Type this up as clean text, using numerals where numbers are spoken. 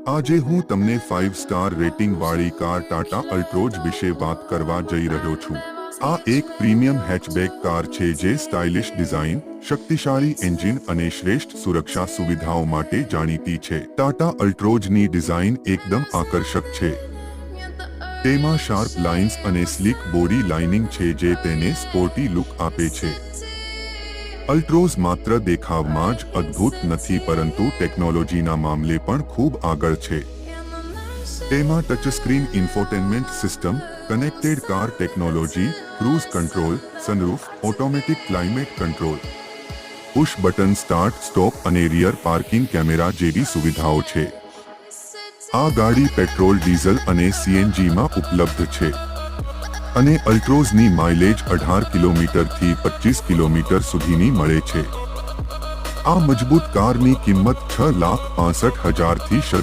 આજે હું તમને 5 સ્ટાર રેટિંગ વાળી કાર ટાટા અલ્ટ્રોજ વિશે વાત કરવા જઈ રહ્યો છું। આ એક પ્રીમિયમ હેચબેક કાર છે જે સ્ટાઇલિશ ડિઝાઇન, શક્તિશાળી એન્જિન અને શ્રેષ્ઠ સુરક્ષા સુવિધાઓ માટે જાણીતી છે। ટાટા અલ્ટ્રોજની ડિઝાઇન એકદમ આકર્ષક છે। તેમાં શાર્પ લાઇન્સ અને સ્લીક બોડી લાઇનિંગ છે જે તેને સ્પોર્ટી લુક આપે છે। અલ્ટ્રોઝ માત્ર દેખાવમાં જ અદ્ભુત નથી પરંતુ ટેકનોલોજીના મામલે પણ ખૂબ આગળ છે। તેમાં touchscreen infotainment system, connected car technology, cruise control, sunroof, automatic climate control, push button start stop અને રિયર પાર્કિંગ કેમેરા જેવી સુવિધાઓ છે। આ ગાડી પેટ્રોલ, ડીઝલ અને સીએનજીમાં ઉપલબ્ધ છે અને અલ્ટ્રોઝની માઇલેજ 18 કિલોમીટરથી 25 કિલોમીટર સુધીની મળે છે। આ મજબૂત કારની કિંમત 6,65,000થી શરૂ